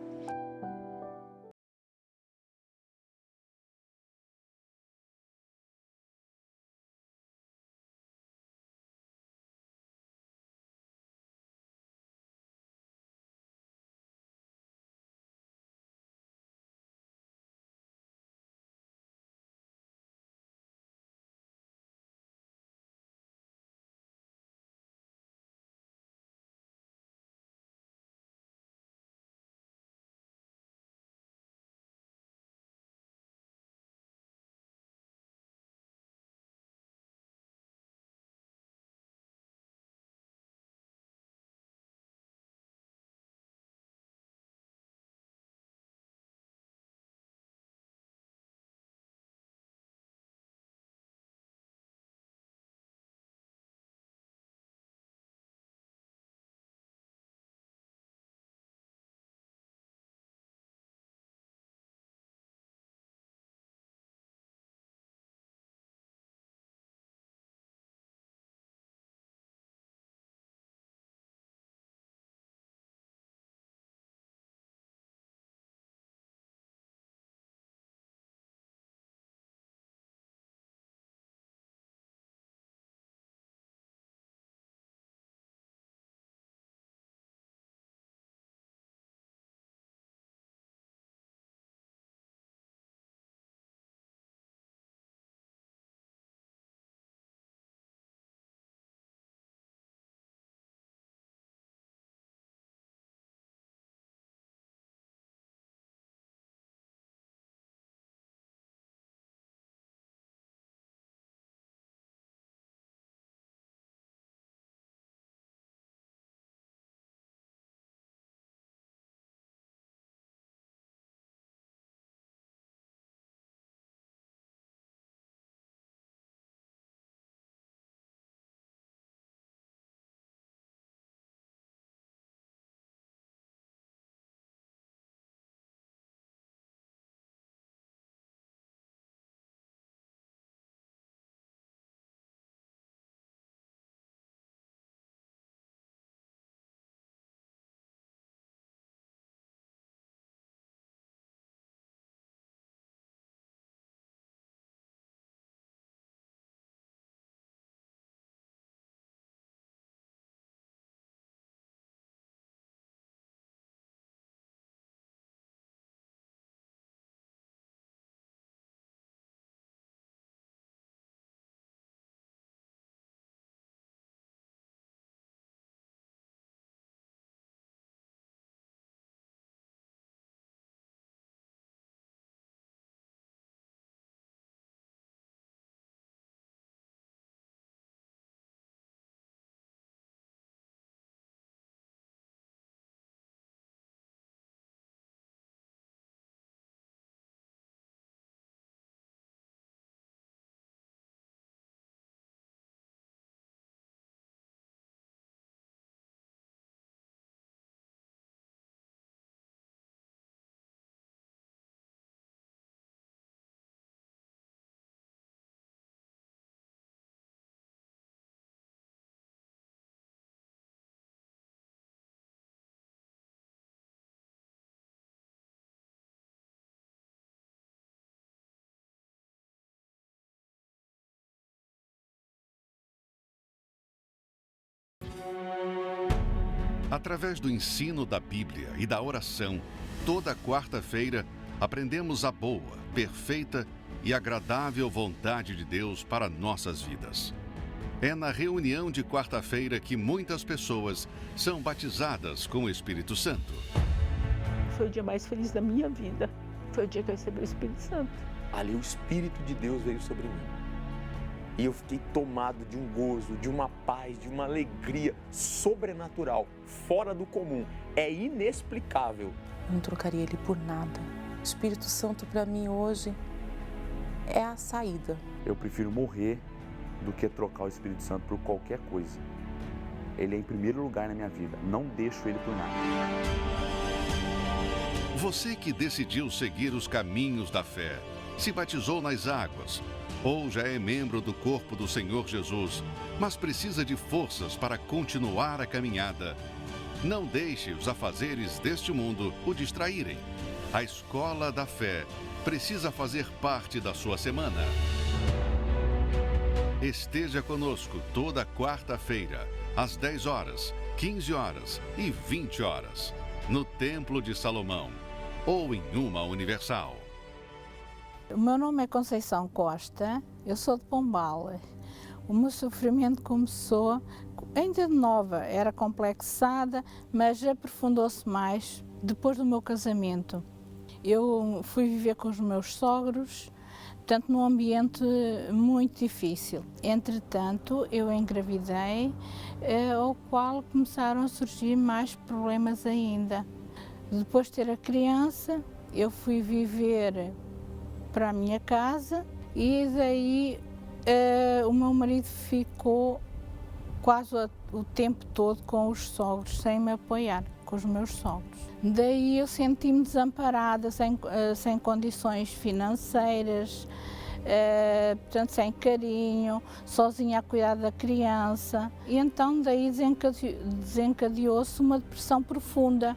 Através do ensino da Bíblia e da oração, toda quarta-feira aprendemos a boa, perfeita e agradável vontade de Deus para nossas vidas. É na reunião de quarta-feira que muitas pessoas são batizadas com o Espírito Santo. Foi o dia mais feliz da minha vida. Foi o dia que eu recebi o Espírito Santo. Ali o Espírito de Deus veio sobre mim. E eu fiquei tomado de um gozo, de uma paz, de uma alegria sobrenatural, fora do comum. É inexplicável. Eu não trocaria ele por nada. O Espírito Santo para mim hoje é a saída. Eu prefiro morrer do que trocar o Espírito Santo por qualquer coisa. Ele é em primeiro lugar na minha vida. Não deixo ele por nada. Você que decidiu seguir os caminhos da fé, se batizou nas águas, ou já é membro do corpo do Senhor Jesus, mas precisa de forças para continuar a caminhada. Não deixe os afazeres deste mundo o distraírem. A Escola da Fé precisa fazer parte da sua semana. Esteja conosco toda quarta-feira, às 10 horas, 15 horas e 20 horas, no Templo de Salomão ou em uma Universal. O meu nome é Conceição Costa, eu sou de Pombal. O meu sofrimento começou ainda de nova, era complexada, mas aprofundou-se mais depois do meu casamento. Eu fui viver com os meus sogros, portanto num ambiente muito difícil. Entretanto, eu engravidei, ao qual começaram a surgir mais problemas ainda. Depois de ter a criança, eu fui viver para a minha casa e daí o meu marido ficou quase o tempo todo com os sogros, sem me apoiar, com os meus sogros. Daí eu senti-me desamparada, sem condições financeiras, portanto sem carinho, sozinha a cuidar da criança. E então daí desencadeou-se uma depressão profunda.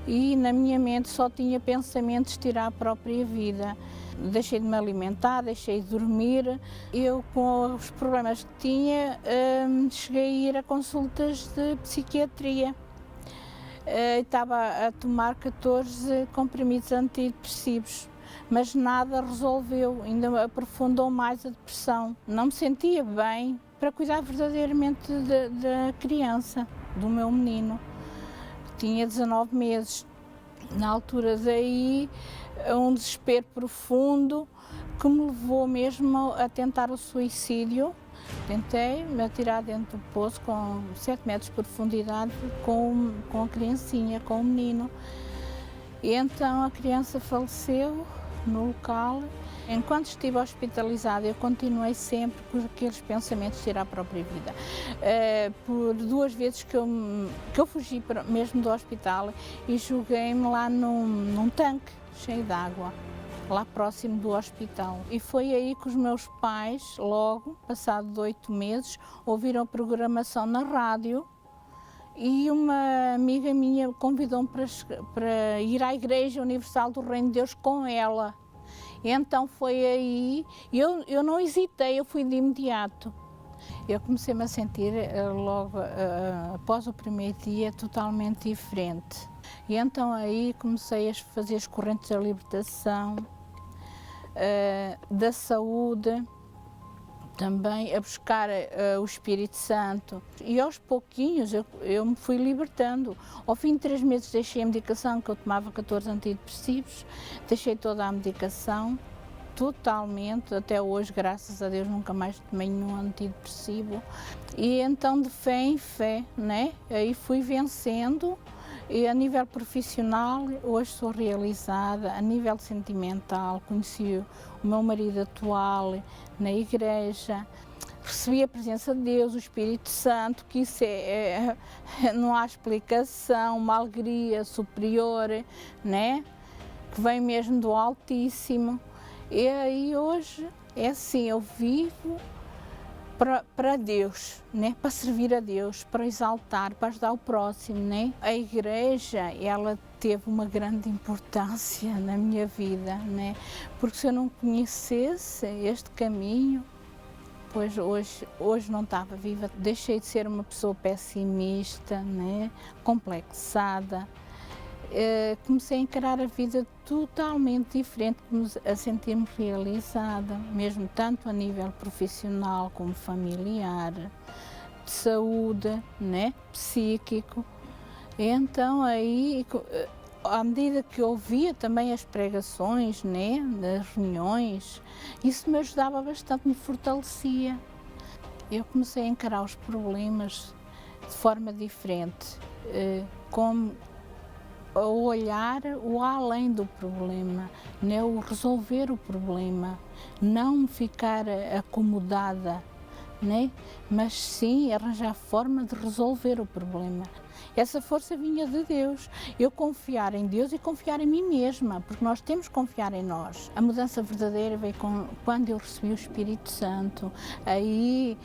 E na minha mente só tinha pensamentos de tirar a própria vida. Deixei de me alimentar, deixei de dormir. Eu, com os problemas que tinha, cheguei a ir a consultas de psiquiatria. Estava a tomar 14 comprimidos antidepressivos, mas nada resolveu, ainda aprofundou mais a depressão. Não me sentia bem para cuidar verdadeiramente da criança, do meu menino. Tinha 19 meses. Na altura daí, um desespero profundo que me levou mesmo a tentar o suicídio. Tentei me atirar dentro do poço com 7 metros de profundidade com a criancinha, com o menino. E então a criança faleceu no local. Enquanto estive hospitalizada, eu continuei sempre com aqueles pensamentos de tirar a própria vida. Por 2 vezes que eu fugi mesmo do hospital e joguei-me lá num tanque cheio de água, lá próximo do hospital. E foi aí que os meus pais, logo, passado 8 meses, ouviram a programação na rádio e uma amiga minha convidou-me para ir à Igreja Universal do Reino de Deus com ela. E então foi aí, eu não hesitei, eu fui de imediato. Eu comecei-me a sentir logo após o primeiro dia totalmente diferente. E então aí comecei a fazer as correntes da libertação, da saúde, também a buscar o Espírito Santo. E aos pouquinhos eu me fui libertando. Ao fim de 3 meses deixei a medicação, que eu tomava 14 antidepressivos, deixei toda a medicação, totalmente, até hoje, graças a Deus, nunca mais tomei nenhum antidepressivo. E então, de fé em fé, né? Aí fui vencendo. E a nível profissional, hoje sou realizada, a nível sentimental, conheci o meu marido atual na igreja, recebi a presença de Deus, o Espírito Santo, que isso não há explicação, uma alegria superior, né? Que vem mesmo do Altíssimo. E aí hoje é assim, eu vivo para Deus, né? Para servir a Deus, para exaltar, para ajudar o próximo, né? A igreja, ela teve uma grande importância na minha vida, né? Porque se eu não conhecesse este caminho, Pois hoje não estava viva, deixei de ser uma pessoa pessimista, né? Complexada. Comecei a encarar a vida totalmente diferente, a sentir-me realizada, mesmo tanto a nível profissional como familiar, de saúde, né? Psíquico. Então aí, à medida que ouvia também as pregações, né, das reuniões, isso me ajudava bastante, me fortalecia. Eu comecei a encarar os problemas de forma diferente, como a olhar o além do problema, né, o resolver o problema, não ficar acomodada, né, mas sim arranjar forma de resolver o problema. Essa força vinha de Deus, eu confiar em Deus e confiar em mim mesma, porque nós temos que confiar em nós. A mudança verdadeira veio quando eu recebi o Espírito Santo, aí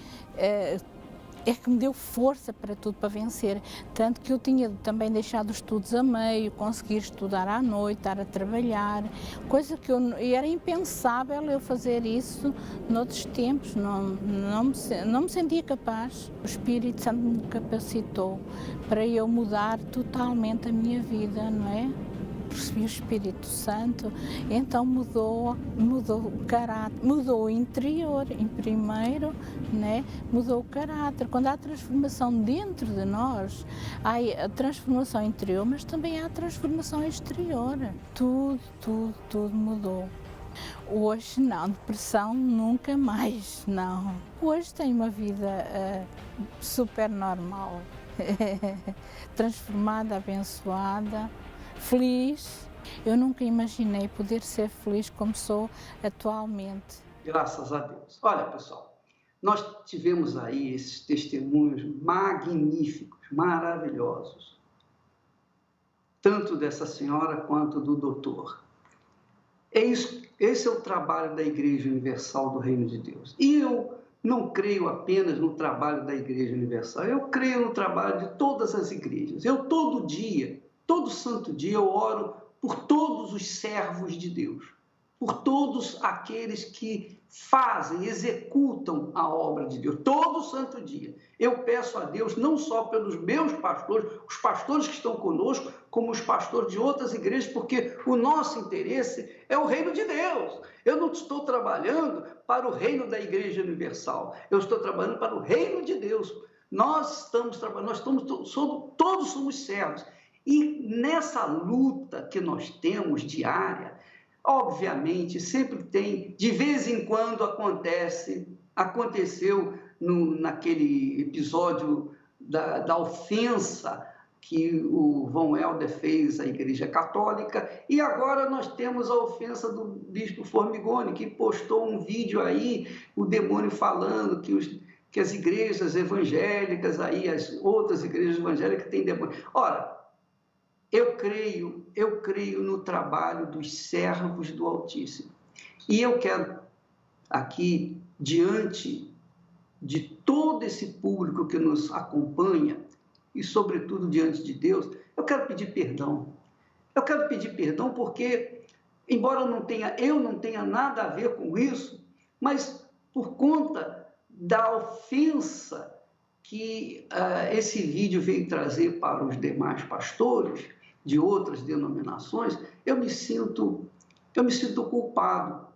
é que me deu força para tudo, para vencer. Tanto que eu tinha também deixado os estudos a meio, conseguir estudar à noite, estar a trabalhar, coisa que era impensável eu fazer isso noutros tempos, não me sentia capaz. O Espírito Santo me capacitou para eu mudar totalmente a minha vida, não é? Recebi o Espírito Santo, então mudou o caráter, mudou o interior em primeiro, né? Mudou o caráter. Quando há transformação dentro de nós, há a transformação interior, mas também há a transformação exterior. Tudo mudou. Hoje não, depressão nunca mais, não. Hoje tenho uma vida super normal, transformada, abençoada. Feliz. Eu nunca imaginei poder ser feliz como sou atualmente. Graças a Deus. Olha, pessoal, nós tivemos aí esses testemunhos magníficos, maravilhosos, tanto dessa senhora quanto do doutor. Esse é o trabalho da Igreja Universal do Reino de Deus. E eu não creio apenas no trabalho da Igreja Universal, eu creio no trabalho de todas as igrejas. Eu todo santo dia eu oro por todos os servos de Deus, por todos aqueles que fazem, executam a obra de Deus, todo santo dia. Eu peço a Deus não só pelos meus pastores, os pastores que estão conosco, como os pastores de outras igrejas, porque o nosso interesse é o reino de Deus. Eu não estou trabalhando para o reino da Igreja Universal, eu estou trabalhando para o reino de Deus. Nós estamos trabalhando, todos somos servos. E nessa luta que nós temos diária, obviamente, sempre tem, de vez em quando aconteceu naquele episódio da ofensa que o Von Helder fez à Igreja Católica, e agora nós temos a ofensa do bispo Formigoni, que postou um vídeo aí, o demônio falando que as igrejas evangélicas, aí, as outras igrejas evangélicas têm demônio. Ora, eu creio no trabalho dos servos do Altíssimo. E eu quero aqui, diante de todo esse público que nos acompanha, e sobretudo diante de Deus, eu quero pedir perdão. Eu quero pedir perdão porque, embora eu não tenha nada a ver com isso, mas por conta da ofensa que esse vídeo veio trazer para os demais pastores de outras denominações, eu me sinto culpado.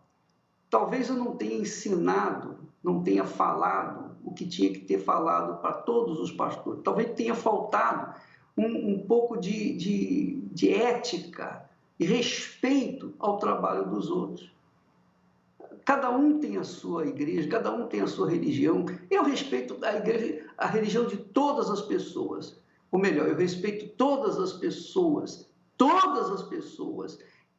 Talvez eu não tenha ensinado, não tenha falado o que tinha que ter falado para todos os pastores. Talvez tenha faltado um pouco de ética e respeito ao trabalho dos outros. Cada um tem a sua igreja, cada um tem a sua religião. Eu respeito a religião de todas as pessoas. Ou melhor, eu respeito todas as pessoas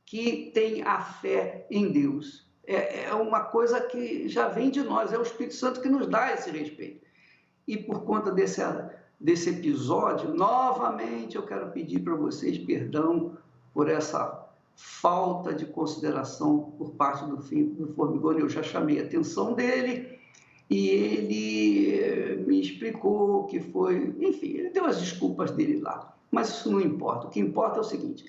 que têm a fé em Deus. É uma coisa que já vem de nós, é o Espírito Santo que nos dá esse respeito. E por conta desse episódio, novamente eu quero pedir para vocês perdão por essa falta de consideração por parte do Formigoni. Eu já chamei a atenção dele e ele me explicou que foi... Enfim, ele deu as desculpas dele lá, mas isso não importa. O que importa é o seguinte,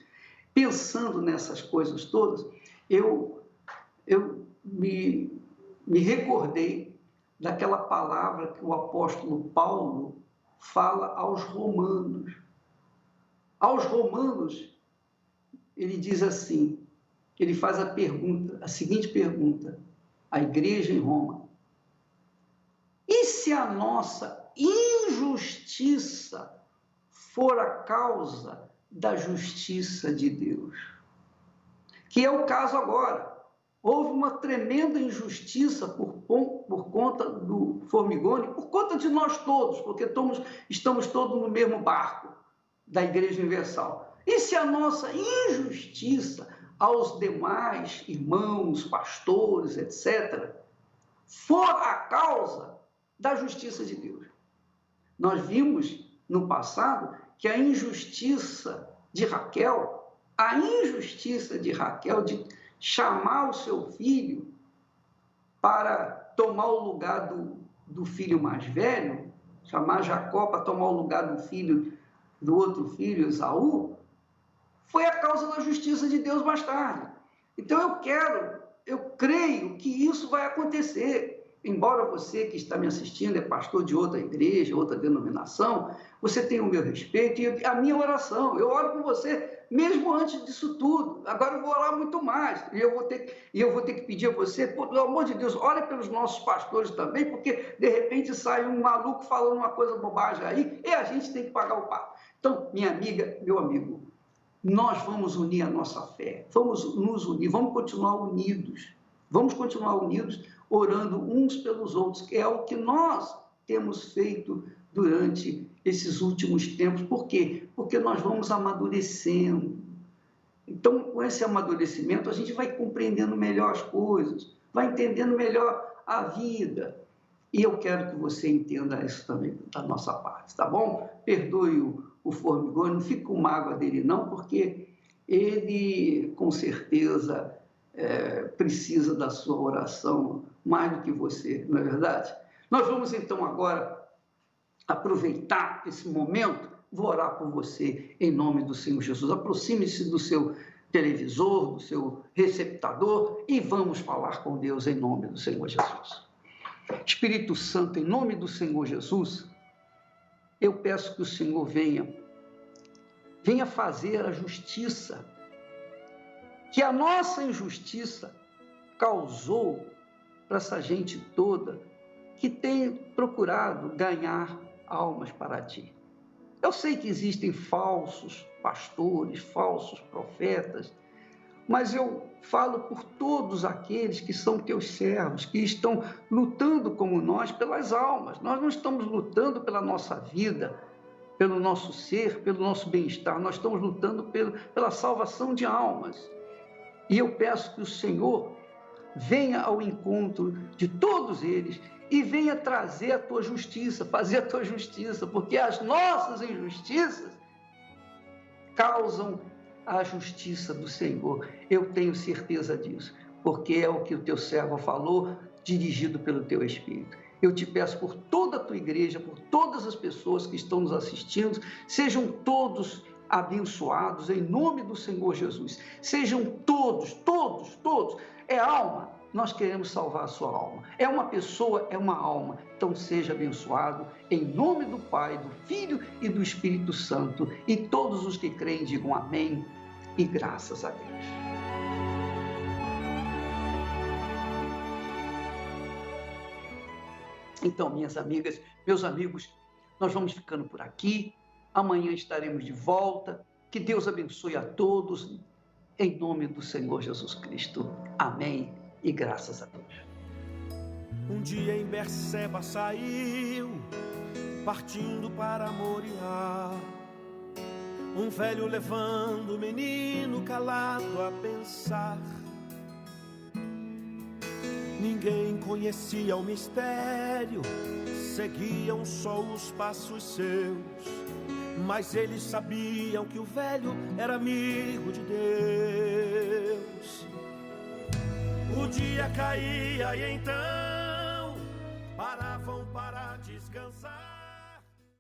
pensando nessas coisas todas, eu me recordei daquela palavra que o apóstolo Paulo fala aos romanos. Aos romanos, ele diz assim, ele faz a seguinte pergunta, à igreja em Roma: e se a nossa injustiça for a causa da justiça de Deus? Que é o caso agora. Houve uma tremenda injustiça por conta do Formigoni, por conta de nós todos, porque estamos todos no mesmo barco da Igreja Universal. E se a nossa injustiça aos demais irmãos, pastores, etc., for a causa da justiça de Deus? Nós vimos no passado que a injustiça de Raquel de chamar o seu filho para tomar o lugar do filho mais velho, chamar Jacó para tomar o lugar do outro filho, Esaú, foi a causa da justiça de Deus mais tarde. Então eu creio que isso vai acontecer. Embora você que está me assistindo é pastor de outra igreja, outra denominação, você tem o meu respeito e a minha oração. Eu oro por você mesmo antes disso tudo. Agora eu vou orar muito mais. E eu vou ter que pedir a você, pelo amor de Deus, ore pelos nossos pastores também, porque de repente sai um maluco falando uma coisa bobagem aí e a gente tem que pagar o pato. Então, minha amiga, meu amigo, nós vamos unir a nossa fé, vamos nos unir, vamos continuar unidos, orando uns pelos outros, que é o que nós temos feito durante esses últimos tempos. Por quê? Porque nós vamos amadurecendo. Então, com esse amadurecimento, a gente vai compreendendo melhor as coisas, vai entendendo melhor a vida. E eu quero que você entenda isso também da nossa parte, tá bom? Perdoe o Formigoni, não fique com mágoa dele não, porque ele, com certeza, precisa da sua oração mais do que você, não é verdade? Nós vamos, então, agora aproveitar esse momento, vou orar por você em nome do Senhor Jesus. Aproxime-se do seu televisor, do seu receptador e vamos falar com Deus em nome do Senhor Jesus. Espírito Santo, em nome do Senhor Jesus, eu peço que o Senhor venha fazer a justiça que a nossa injustiça causou para essa gente toda que tem procurado ganhar almas para ti. Eu sei que existem falsos pastores, falsos profetas, mas eu falo por todos aqueles que são teus servos, que estão lutando como nós pelas almas. Nós não estamos lutando pela nossa vida, pelo nosso ser, pelo nosso bem-estar, nós estamos lutando pela salvação de almas. E eu peço que o Senhor venha ao encontro de todos eles e venha trazer a tua justiça, fazer a tua justiça, porque as nossas injustiças causam a justiça do Senhor. Eu tenho certeza disso, porque é o que o teu servo falou, dirigido pelo teu Espírito. Eu te peço por toda a tua igreja, por todas as pessoas que estão nos assistindo, sejam todos abençoados em nome do Senhor Jesus. Sejam todos. É alma, nós queremos salvar a sua alma. É uma pessoa, é uma alma. Então seja abençoado em nome do Pai, do Filho e do Espírito Santo. E todos os que creem digam amém e graças a Deus. Então, minhas amigas, meus amigos, nós vamos ficando por aqui. Amanhã estaremos de volta. Que Deus abençoe a todos, em nome do Senhor Jesus Cristo. Amém e graças a Deus. Um dia em Berseba saiu, partindo para Moriá, um velho levando o menino calado a pensar. Ninguém conhecia o mistério, seguiam só os passos seus, mas eles sabiam que o velho era amigo de Deus. O dia caía e então paravam para descansar.